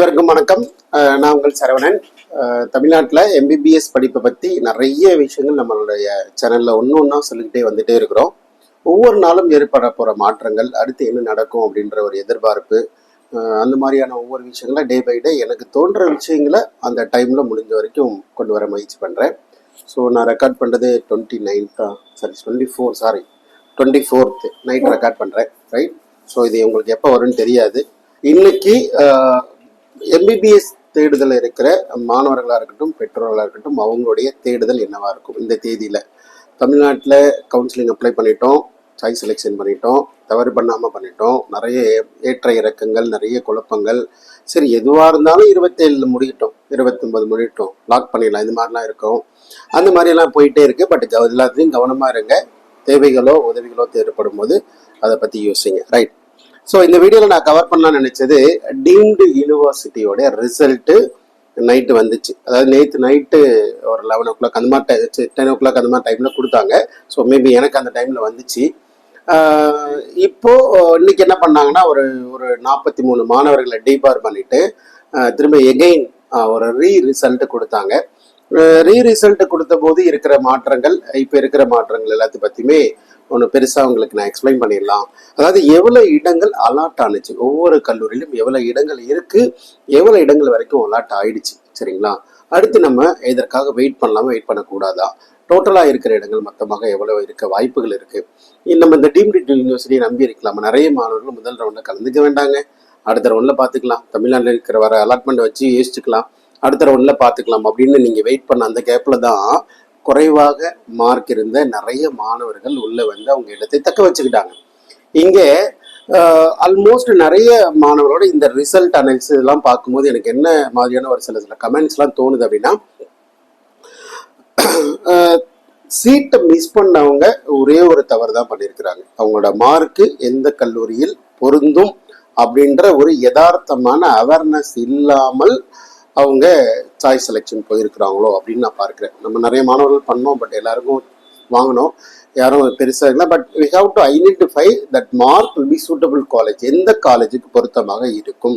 அனைவருக்கும் வணக்கம். நான் உங்கள் சரவணன். தமிழ்நாட்டில் எம்பிபிஎஸ் படிப்பை பற்றி நிறைய விஷயங்கள் நம்மளுடைய சேனலில் ஒன்று ஒன்றா சொல்லிக்கிட்டே வந்துகிட்டே இருக்கிறோம். ஒவ்வொரு நாளும் ஏற்பட போகிற மாற்றங்கள், அடுத்து என்ன நடக்கும் அப்படின்ற ஒரு எதிர்பார்ப்பு, அந்த மாதிரியான ஒவ்வொரு விஷயங்களை டே பை டே எனக்கு தோன்ற விஷயங்களை அந்த டைமில் முடிஞ்ச வரைக்கும் கொண்டு வர முயற்சி பண்ணுறேன். ஸோ நான் ரெக்கார்ட் பண்ணுறது 24th நைட் ரெக்கார்ட் பண்ணுறேன், ரைட்? ஸோ இது உங்களுக்கு எப்போ வரும்னு தெரியாது. இன்னைக்கு எம்பிபிஎஸ் தேடுதல் இருக்கிற மாணவர்களாக இருக்கட்டும், பெற்றோர்களாக இருக்கட்டும், அவங்களுடைய தேடுதல் என்னவா இருக்கும் இந்த தேதியில்? தமிழ்நாட்டில் கவுன்சிலிங் அப்ளை பண்ணிட்டோம், சாய்ஸ் செலெக்ஷன் பண்ணிட்டோம், தவறு பண்ணாமல் பண்ணிட்டோம், நிறைய ஏற்ற இறக்கங்கள், நிறைய குழப்பங்கள். சரி, எதுவாக இருந்தாலும் 27 முடியட்டும், 29 முடியட்டும், லாக் பண்ணிடலாம், இது மாதிரிலாம் இருக்கும். அந்த மாதிரிலாம் போயிட்டே இருக்குது. பட் எல்லாத்தையும் கவனமாக இருங்க. தேவைகளோ உதவிகளோ தேவைப்படும் போது அதை பற்றி யோசிங்க, ரைட்? ஸோ இந்த வீடியோவில் நான் கவர் பண்ணலாம்னு நினச்சது, டீம்டு யூனிவர்சிட்டியோட ரிசல்ட்டு நைட்டு வந்துச்சு. அதாவது நேற்று நைட்டு ஒரு 11 o'clock அந்த மாதிரி 10 o'clock அந்த மாதிரி டைமில் கொடுத்தாங்க. ஸோ மேபி எனக்கு அந்த டைமில் வந்துச்சு. இப்போது இன்னைக்கு என்ன பண்ணாங்கன்னா, ஒரு 43 மாணவர்களை டீபார் பண்ணிவிட்டு திரும்ப எகெயின் ஒரு ரிசல்ட்டு கொடுத்தாங்க. ரிசல்ட்டு கொடுத்த போது இருக்கிற மாற்றங்கள், இப்போ இருக்கிற மாற்றங்கள் எல்லாத்தையும் பற்றியுமே ஒன்று பெருசாக உங்களுக்கு நான் எக்ஸ்பிளைன் பண்ணிடலாம். அதாவது எவ்வளோ இடங்கள் அலாட் ஆனிச்சு, ஒவ்வொரு கல்லூரியிலும் எவ்வளோ இடங்கள் இருக்குது, எவ்வளோ இடங்கள் வரைக்கும் அலாட் ஆயிடுச்சு, சரிங்களா? அடுத்து நம்ம இதற்காக வெயிட் பண்ணலாமா, வெயிட் பண்ணக்கூடாதா, டோட்டலாக இருக்கிற இடங்கள் மொத்தமாக எவ்வளோ இருக்க வாய்ப்புகள் இருக்குது, நம்ம இந்த டீம்டு யூனிவர்சிட்டியை நம்பி இருக்கலாமா? நிறைய மாணவர்கள் முதல் ரவுண்டில் கலந்துக்க வேண்டாங்க, அடுத்த ரவுண்டில் பார்த்துக்கலாம், தமிழ்நாட்டில் இருக்கிற வர அலாட்மெண்ட் வச்சு யோசிச்சுக்கலாம், அடுத்த ரவுண்டில் பார்த்துக்கலாம் அப்படின்னு நீங்கள் வெயிட் பண்ண அந்த கேப்பில் தான் குறைவாக மார்க் இருந்த நிறைய மாணவர்கள் உள்ளே வந்து அவங்க இடத்தை தக்க வச்சுக்கிட்டாங்க. இங்கே ஆல்மோஸ்ட் நிறைய மாணவர்களோட இந்த ரிசல்ட் அனாலிசிஸ் எல்லாம் பார்க்கும்போது எனக்கு என்ன மாதிரியான ஒரு சில கமெண்ட்ஸ்லாம் தோணுது அப்படின்னா, சீட்டை மிஸ் பண்ணவங்க ஒரே ஒரு தவறு தான் பண்ணியிருக்கிறாங்க. அவங்களோட மார்க்கு எந்த கல்லூரியில் பொருந்தும் அப்படின்ற ஒரு யதார்த்தமான அவேர்னஸ் இல்லாமல் அவங்க சாய்ஸ் செலெக்ஷன் போயிருக்கிறாங்களோ அப்படின்னு நான் பார்க்குறேன். நம்ம நிறைய மாணவர்கள் பண்ணோம், பட் எல்லாருக்கும் வாங்கினோம், யாரும் பெருசாக இல்லை. But we have to identify that mark will be suitable college, எந்த காலேஜுக்கு பொருத்தமாக இருக்கும்,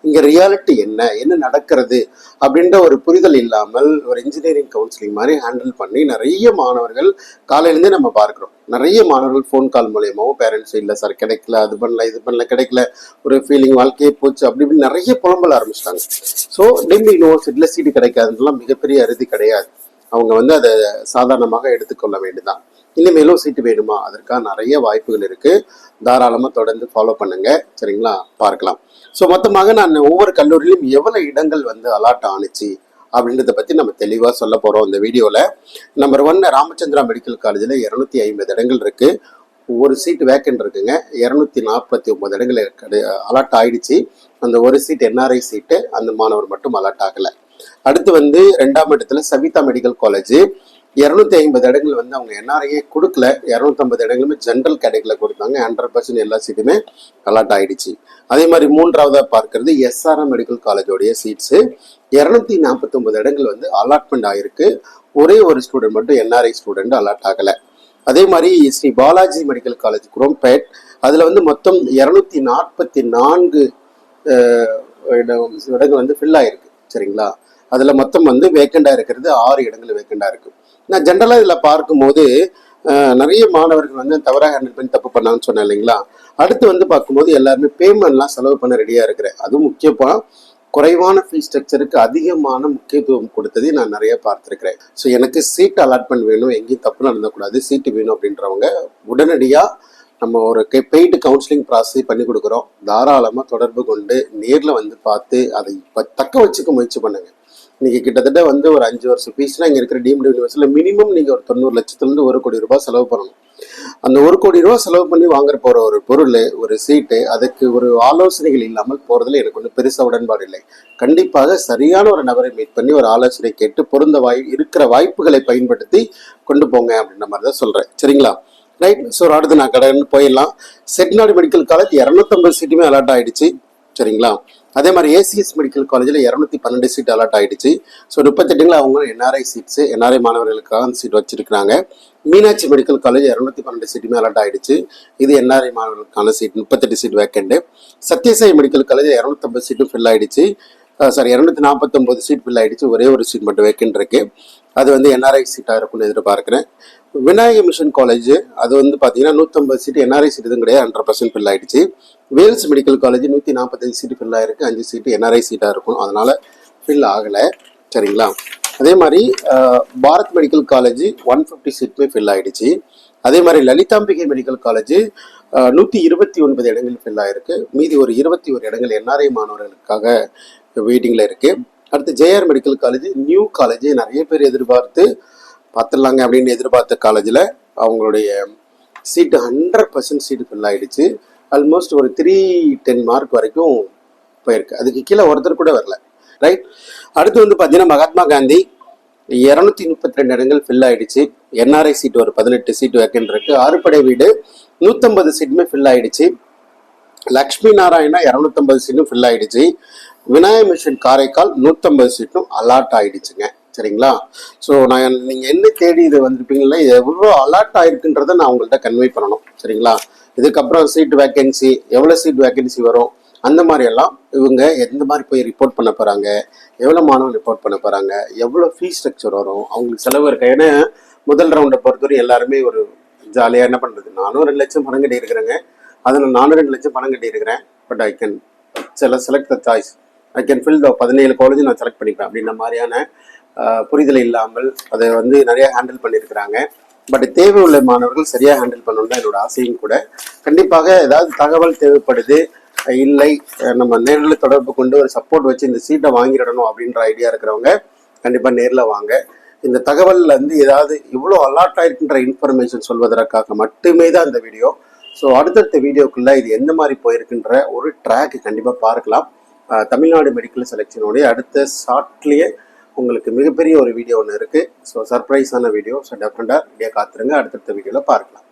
இங்கே ரியாலிட்டி என்ன நடக்கிறது அப்படின்ற ஒரு புரிதல் இல்லாமல் ஒரு இன்ஜினியரிங் கவுன்சிலிங் மாதிரி ஹேண்டில் பண்ணி நிறைய மாணவர்கள் காலையிலேருந்தே நம்ம பார்க்குறோம். நிறைய மாணவர்கள் ஃபோன் கால் மூலியமாகவும் பேரண்ட்ஸ் இல்லை சார் கிடைக்கல, அது பண்ணல, இது பண்ணல, கிடைக்கல, ஒரு ஃபீலிங், வாழ்க்கையே போச்சு அப்படி இப்படின்னு நிறைய புலம்பல ஆரம்பிச்சிட்டாங்க. ஸோ டீம்டு யூனிவர்சிட்டியில் சீட்டு கிடைக்காதுலாம் மிகப்பெரிய அறுதி கிடையாது. அவங்க வந்து அதை சாதாரணமாக எடுத்துக்கொள்ள வேண்டியதான். இனிமேலும் சீட்டு வேணுமா, அதற்காக நிறைய வாய்ப்புகள் இருக்குது. தாராளமாக தொடர்ந்து ஃபாலோ பண்ணுங்க, சரிங்களா? பார்க்கலாம். ஸோ மொத்தமாக நான் ஒவ்வொரு கல்லூரியிலும் எவ்வளோ இடங்கள் வந்து அலாட் ஆனிச்சு அப்படின்றத பற்றி நம்ம தெளிவாக சொல்ல போகிறோம் இந்த வீடியோவில். நம்பர் 1, ராமச்சந்திரா மெடிக்கல் காலேஜில் 250 இடங்கள் இருக்குது. ஒரு சீட் வேக்கண்ட் இருக்குங்க. 249 இடங்கள் அலாட் ஆயிடுச்சு. அந்த ஒரு சீட் என்ஆர்ஐ சீட்டு, அந்த மாணவர் மட்டும் அலாட் ஆகலை. அடுத்து வந்து 2ஆம் இடத்துல சவிதா மெடிக்கல் காலேஜ், 250 இடங்கள் வந்து அவங்க என்ஆர்ஐயே கொடுக்கல, 250 இடங்களுமே ஜென்ரல் கேட்டகரியில் கொடுத்தாங்க. 100% எல்லா சீட்டுமே அலாட் ஆயிடுச்சு. அதே மாதிரி 3ஆவதாக பார்க்கறது எஸ்ஆர்எம் மெடிக்கல் காலேஜோடைய சீட்ஸு, 249 இடங்கள் வந்து அலாட்மெண்ட் ஆயிருக்கு. ஒரே ஒரு ஸ்டூடெண்ட் மட்டும் என்ஆர்ஐ ஸ்டூடெண்ட் அலாட் ஆகலை. அதே மாதிரி ஸ்ரீ பாலாஜி மெடிக்கல் காலேஜ் குரோம்பேட், அதில் வந்து மொத்தம் 244 இடங்கள் வந்து ஃபில் ஆயிருக்கு, சரிங்களா? அதில் மொத்தம் வந்து வேக்கண்டாக இருக்கிறது 6 இடங்கள் வேக்கண்டாக இருக்கு. நான் ஜென்ரலாக இதில் பார்க்கும்போது நிறைய மாணவர்கள் வந்து தவறாக ஹேண்டில் பண்ணி தப்பு பண்ணாங்கன்னு சொன்னேன் இல்லைங்களா? அடுத்து வந்து பார்க்கும்போது எல்லாருமே பேமெண்ட்லாம் செலவு பண்ண ரெடியாக இருக்கிறேன். அதுவும் முக்கியமாக குறைவான ஃபீஸ் ஸ்ட்ரக்சருக்கு அதிகமான முக்கியத்துவம் கொடுத்ததை நான் நிறைய பார்த்துருக்கிறேன். ஸோ எனக்கு சீட் அலாட்மெண்ட் வேணும், எங்கேயும் தப்பு நடந்தக்கூடாது, சீட்டு வேணும் அப்படின்றவங்க உடனடியாக நம்ம ஒரு பெய்டு கவுன்சிலிங் ப்ராசஸ் பண்ணி கொடுக்குறோம். தாராளமாக தொடர்பு கொண்டு நேரில் வந்து பார்த்து அதை தக்க வச்சுக்க முயற்சி பண்ணுங்க. இன்னைக்கு கிட்டத்தட்ட வந்து ஒரு 5 வருஷம் ஃபீஸ்னால் இங்கே இருக்கிற டீம்டு யூனிவர்சிட்டியில் மினிமம் நீங்கள் ஒரு 90 லட்சத்துலேருந்து 1 கோடி ரூபாய் செலவு பண்ணணும். அந்த 1 கோடி ரூபா செலவு பண்ணி வாங்குற போகிற ஒரு பொருள், ஒரு சீட்டு, அதுக்கு ஒரு ஆலோசனைகள் இல்லாமல் போகிறதுல எனக்கு ஒன்றும் பெருசாக உடன்பாடு இல்லை. கண்டிப்பாக சரியான ஒரு நபரை மீட் பண்ணி ஒரு ஆலோசனை கேட்டு பொருந்த இருக்கிற வாய்ப்புகளை பயன்படுத்தி கொண்டு போங்க அப்படின்ற மாதிரி தான் சொல்கிறேன், சரிங்களா? ரைட். ஸோ அடுத்து நான் கடன் போயிடலாம். செட்டிநாடு மெடிக்கல் காலேஜ் 250 சீட்டுமே அலாட் ஆகிடுச்சு, சரிங்களா? அதே மாதிரி ஏசிஎஸ் மெடிக்கல் காலேஜில் 212 சீட் அலாட் ஆகிடுச்சு. ஸோ 38 அவங்க என்ஆர்ஐ சீட்ஸு, என்ஆர்ஐ மாணவர்களுக்காக அந்த சீட் வச்சிருக்கிறாங்க. மீனாட்சி மெடிக்கல் காலேஜ் 212 சீட்டுமே அலாட் ஆகிடுச்சு. இது என்ஆர்ஐ மாணவர்களுக்கான seat, 38 seat வேக்கண்டு. Sathya Sai medical college 250 சீட்டும் ஃபில் ஆகிடுச்சு. சாரி 249 சீட் ஃபில் ஆகிடுச்சு. ஒரே ஒரு சீட் மட்டும் வேக்கன்ட் இருக்கு. அது வந்து என்ஆர்ஐ சீட்டாக இருக்கும்னு எதிர்பார்க்குறேன். விநாயக மிஷன் காலேஜ் அது வந்து பார்த்தீங்கன்னா 150 சீட் என்ஆர்ஐ சீட் எதுவும் கிடையாது, 100% ஃபில் ஆகிடுச்சு. வேல்ஸ் மெடிக்கல் காலேஜ் 145 சீட்டு ஃபில் ஆகிருக்கு, 5 சீட்டு என்ஆர்ஐ சீட்டாக இருக்கும், அதனால் ஃபில் ஆகலை. சரிங்களா? அதே மாதிரி பாரத் மெடிக்கல் காலேஜ் 150 சீட்டுமே ஃபில் ஆகிடுச்சு. அதே மாதிரி லலிதாம்பிகை மெடிக்கல் காலேஜ் 129 இடங்கள் ஃபில் ஆகிருக்கு. மீதி ஒரு 21 இடங்கள் என்ஆர்ஐ மாணவர்களுக்காக வெயிட்டிங்கில் இருக்குது. அடுத்து JR medical college new college நிறைய பேர் எதிர்பார்த்து பார்த்துடலாங்க அப்படின்னு எதிர்பார்த்த காலேஜில் அவங்களுடைய சீட்டு 100% சீட்டு ஃபில் ஆகிடுச்சு. ஆல்மோஸ்ட் ஒரு 310 மார்க் வரைக்கும் போயிருக்கு. அதுக்கு கீழே ஒருத்தர் கூட வரல. ரைட். அடுத்து வந்து பார்த்தீங்கன்னா மகாத்மா காந்தி 232 இடங்கள் ஃபில் ஆகிடுச்சு. என்ஆர்ஐ சீட் ஒரு 18 சீட் வேக்கன்ட் இருக்கு. ஆறுபடை வீடு 150 சீட்டுமே ஃபில் ஆகிடுச்சு. லக்ஷ்மி நாராயணா 250 சீட்டும் ஃபில் ஆகிடுச்சு. விநாயக மிஷன் காரைக்கால் 150 சீட்டும் அலாட் ஆகிடுச்சுங்க. சரிங்களா? ஸோ நீங்கள் என்ன தேடி இது வந்திருப்பீங்களா, எவ்வளோ அலாட் ஆகிருக்குன்றதை நான் உங்கள்கிட்ட கன்வே பண்ணணும். சரிங்களா? இதுக்கப்புறம் சீட் வேக்கன்சி, எவ்வளோ சீட் வேக்கன்சி வரும், அந்த மாதிரியெல்லாம் இவங்க எந்த மாதிரி போய் ரிப்போர்ட் பண்ண போகிறாங்க, எவ்வளோ மாணவர்கள் ரிப்போர்ட் பண்ண போகிறாங்க, எவ்வளோ ஃபீஸ் ஸ்ட்ரக்சர் வரும், அவங்களுக்கு செலவு இருக்கா. ஏன்னா முதல் ரவுண்டை பொறுத்தவரை எல்லாருமே ஒரு ஜாலியாக என்ன பண்ணுறது, நானும் 2 லட்சம் பணம் கட்டியிருக்கிறேங்க, அதில் நானும் 2 லட்சம் பணம் கட்டியிருக்கிறேன். But I can select the choice, I can fill the 17 college நான் செலக்ட் பண்ணிப்பேன் அப்படின்ற மாதிரியான புரிதல் இல்லாமல் அதை வந்து நிறையா ஹேண்டில் பண்ணியிருக்கிறாங்க. பட் தேவை உள்ள மாணவர்கள் சரியாக ஹேண்டில் பண்ணணும் தான் என்னோட ஆசையும் கூட. கண்டிப்பாக ஏதாவது தகவல் தேவைப்படுது, இல்லை நம்ம நேரில் தொடர்பு கொண்டு ஒரு சப்போர்ட் வச்சு இந்த சீட்டை வாங்கிடணும் அப்படின்ற ஐடியா இருக்கிறவங்க கண்டிப்பாக நேரில் வாங்க. இந்த தகவலில் வந்து ஏதாவது இவ்வளோ அலாட் ஆயிருக்குன்ற இன்ஃபர்மேஷன் சொல்வதற்காக மட்டுமே தான் இந்த வீடியோ. ஸோ அடுத்தடுத்த வீடியோக்குள்ளே இது எந்த மாதிரி போயிருக்குன்ற ஒரு ட்ராக் கண்டிப்பாக பார்க்கலாம். தமிழ்நாடு மெடிக்கல் செலெக்ஷனுடைய அடுத்த ஷார்ட்லேயே உங்களுக்கு மிகப்பெரிய ஒரு வீடியோ ஒன்று இருக்குது. ஸோ சர்ப்ரைஸான வீடியோ. ஸோ டெஃபினட்டாக வீடியோ காத்துருங்க, அடுத்தடுத்த வீடியோவில் பார்க்கலாம்.